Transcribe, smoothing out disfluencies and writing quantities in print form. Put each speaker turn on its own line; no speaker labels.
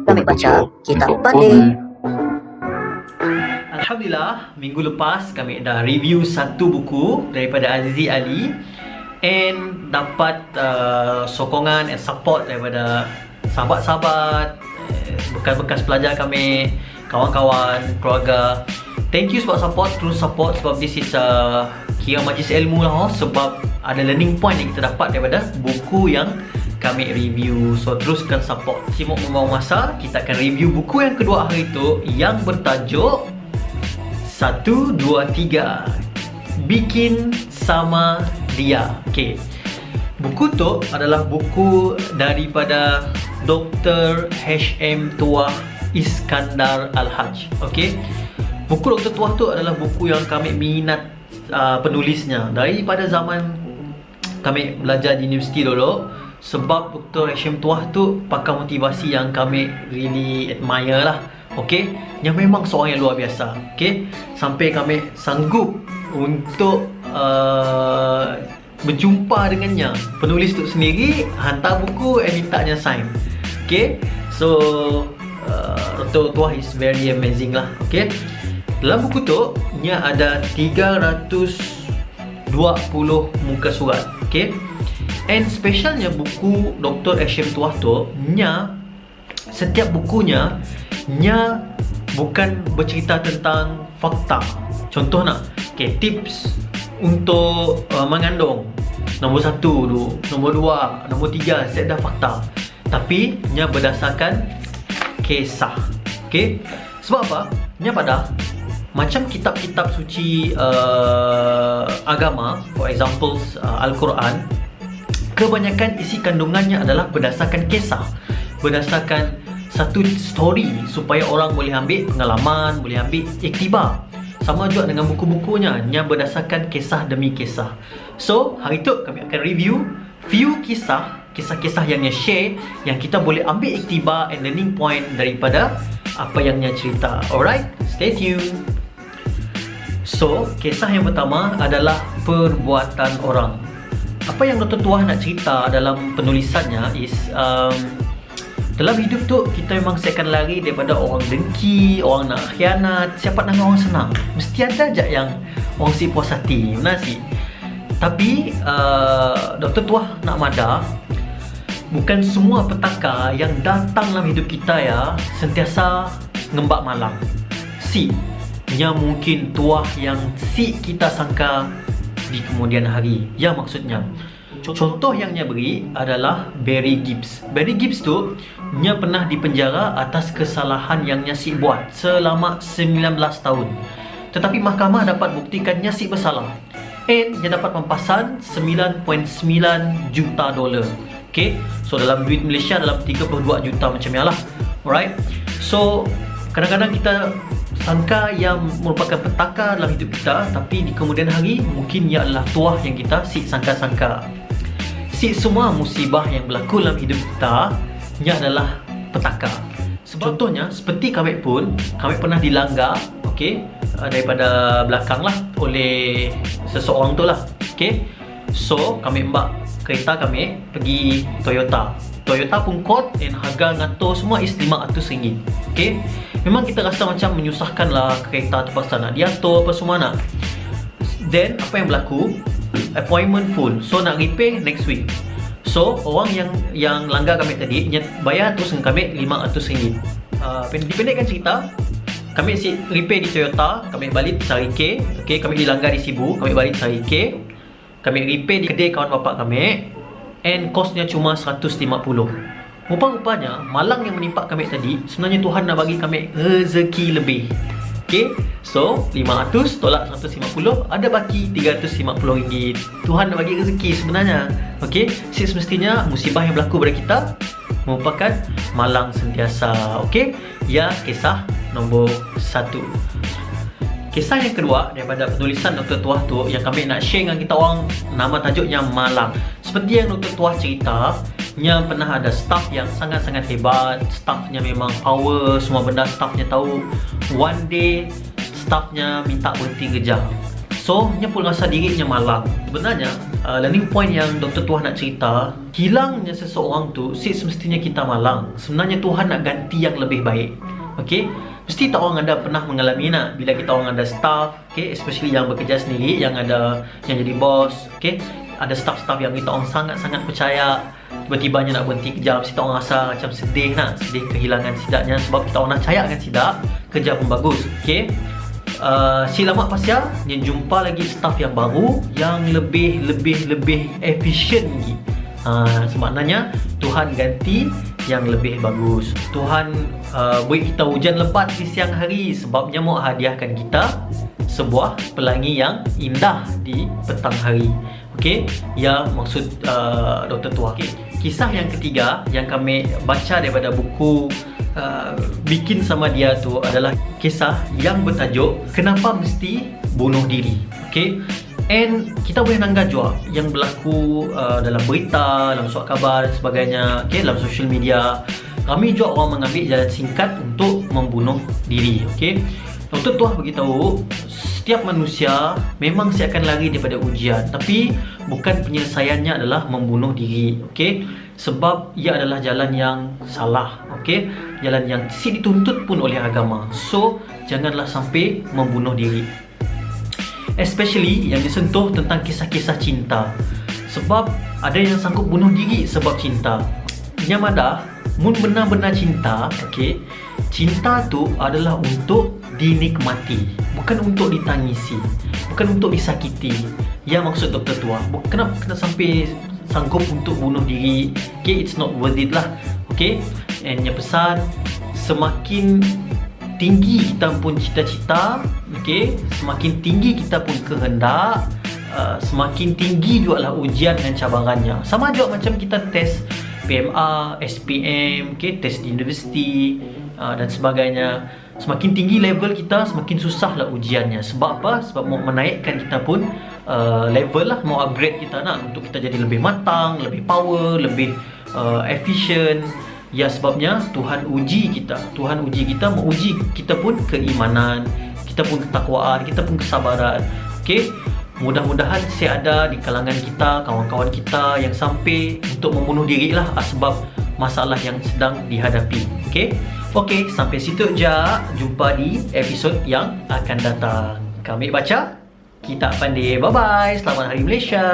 Kami baca kitab pandai.
Alhamdulillah, minggu lepas kami dah review satu buku daripada Azizi Ali and dapat sokongan and support daripada sahabat-sahabat, bekas-bekas pelajar kami, kawan-kawan, keluarga. Thank you sebab support, terus support sebab this is kira majlis ilmu lah, sebab ada learning point yang kita dapat daripada buku yang kami review. So teruskan support. Sibuk membuang masa, kita akan review buku yang kedua hari itu yang bertajuk 1, 2, 3 Bikin Sama Dia. Okay, buku tu adalah buku daripada Dr. H.M. Tuah Iskandar Al-Haj. Okay, buku Dr. Tuah tu adalah buku yang kami minat penulisnya daripada zaman kami belajar di universiti dulu. Sebab Dr. H.M. Tuah tu pakar motivasi yang kami really admire lah. Okay, yang memang seorang yang luar biasa. Okay, sampai kami sanggup untuk berjumpa dengannya. Penulis tu sendiri hantar buku and mintanya sign. Okay, so Dr. Tuah is very amazing lah. Okay, dalam buku tu nya ada 320 muka surat. Okay, and specialnya buku Dr. H.M. Tuah tu nya setiap bukunya nya bukan bercerita tentang fakta. Contoh nak, okay, tips untuk mengandung. Nombor 1 dulu, nombor 2, nombor 3, saya dah fakta. Tapi nya berdasarkan kisah. Okay, sebab apa? Nya pada macam kitab-kitab suci agama, for example Al-Quran, kebanyakan isi kandungannya adalah berdasarkan kisah, berdasarkan satu story supaya orang boleh ambil pengalaman, boleh ambil iktibar. Sama juga dengan buku-bukunya yang berdasarkan kisah demi kisah. So, hari tu kami akan review few kisah-kisah yang dia share, yang kita boleh ambil iktibar and learning point daripada apa yang dia cerita. Alright, stay tuned. So, kisah yang pertama adalah perbuatan orang. Apa yang Dr. Tuah nak cerita dalam penulisannya is dalam hidup tu kita memang akan lari daripada orang dengki, orang nak khianat. Siapa nak orang senang? Mesti ada je yang orang si puas hati. Benar sih? Tapi Dr. Tuah nak madah, bukan semua petaka yang datang dalam hidup kita ya sentiasa ngembak malang. Si yang mungkin Tuah yang si kita sangka di kemudian hari. Ya, maksudnya contoh yang dia beri adalah Barry Gibbs. Barry Gibbs tu dia pernah dipenjara atas kesalahan yang dia si buat selama 19 tahun. Tetapi mahkamah dapat buktikan dia si bersalah. And dia dapat mempasan 9.9 juta dolar. Okay, so dalam duit Malaysia dalam 32 juta macam ni lah. Alright, so kadang-kadang kita sangka yang merupakan petaka dalam hidup kita, tapi di kemudian hari mungkin ia adalah Tuah yang kita si sangka-sangka. Si semua musibah yang berlaku dalam hidup kita ia adalah petaka. Contohnya seperti kami pun, kami pernah dilanggar, okay, daripada belakang lah oleh seseorang tu lah. Okay, so kami mbak kereta kami pergi Toyota pun kot, and harga ngatur semua is RM500. Okay, memang kita rasa macam menyusahkan lah kereta tu pasal nak diatur apa semua nak. Then apa yang berlaku, appointment full, so nak repair next week. So orang yang langgar kami tadi bayar terus dengan kami RM500. Dipendekkan cerita, kami si repair di Toyota, kami balik cari K. Okay, kami dilanggar di Sibu, kami balik cari K. Kami repair di kedai kawan bapak kami, and costnya cuma 150. Rupa-rupanya malang yang menimpa kami tadi sebenarnya Tuhan nak bagi kami rezeki lebih. Okay, so 500 tolak 150, ada baki RM350. Tuhan nak bagi rezeki sebenarnya. Okay, semestinya musibah yang berlaku pada kita merupakan malang sentiasa. Okay, ya, kisah nombor 1. Kisah yang kedua daripada penulisan Dr. Tuah tu yang kami nak share dengan kita orang, nama tajuknya Malang. Seperti yang Dr. Tuah cerita, nya pernah ada staff yang sangat-sangat hebat, staffnya memang power, semua benda staffnya tahu. One day staffnya minta berhenti kerja. So, nya pun rasa dirinya malang. Sebenarnya learning point yang Dr. Tuah nak cerita, hilangnya seseorang tu semestinya kita malang. Sebenarnya Tuhan nak ganti yang lebih baik. Okay, mesti tak orang ada pernah mengalami nak, bila kita orang ada staff, okay, especially yang bekerja sendiri, yang jadi bos, okay, ada staff-staff yang kita orang sangat-sangat percaya, tiba-tibanya nak berhenti kerja, mesti kita orang rasa macam sedih kehilangan sidaknya, sebab kita orang nak percayakan sidak kerja pun bagus. Okay, selamat pasal yang jumpa lagi staff yang baru yang lebih efisien lagi. Semaknanya Tuhan ganti yang lebih bagus. Tuhan beri kita hujan lebat di siang hari, sebabnya mau hadiahkan kita sebuah pelangi yang indah di petang hari. Okey, ya maksud Dr. Tuah. Okay. Kisah yang ketiga yang kami baca daripada buku bikin sama dia tu adalah kisah yang bertajuk Kenapa Mesti Bunuh Diri. Okay, and kita boleh nanggah juga yang berlaku dalam berita, dalam surat khabar dan sebagainya, okay, dalam social media. Kami juga orang mengambil jalan singkat untuk membunuh diri. Okay, Dr. Tuah beritahu setiap manusia memang akan lari daripada ujian, tapi bukan penyelesaiannya adalah membunuh diri. Okay, sebab ia adalah jalan yang salah. Okay, jalan yang dituntut pun oleh agama. So janganlah sampai membunuh diri, especially yang disentuh tentang kisah-kisah cinta. Sebab ada yang sanggup bunuh diri sebab cinta. Yang mana mun benar-benar cinta, okay, cinta tu adalah untuk dinikmati, bukan untuk ditangisi, bukan untuk disakiti. Ya maksud Dr. Tuah, kenapa kena sampai sanggup untuk bunuh diri? Okay, it's not worth it lah. Okay, and yang pesan, semakin tinggi kita pun cita-cita, okay, semakin tinggi kita pun kehendak, semakin tinggi juga lah ujian dan cabarannya. Sama juga macam kita test PMA, SPM, okay, test di universiti dan sebagainya. Semakin tinggi level kita, semakin susah lah ujiannya. Sebab apa? Sebab mau menaikkan kita pun level lah, mau upgrade kita nak, untuk kita jadi lebih matang, lebih power, lebih efisien. Ya sebabnya Tuhan uji kita. Tuhan uji kita, menguji kita pun keimanan, kita pun ketakwaan, kita pun kesabaran. Okay, mudah-mudahan saya ada di kalangan kita, kawan-kawan kita yang sampai untuk membunuh diri lah sebab masalah yang sedang dihadapi. Okay, sampai situ je. Jumpa di episod yang akan datang. Kami baca, kita pandai. Bye-bye. Selamat Hari Malaysia.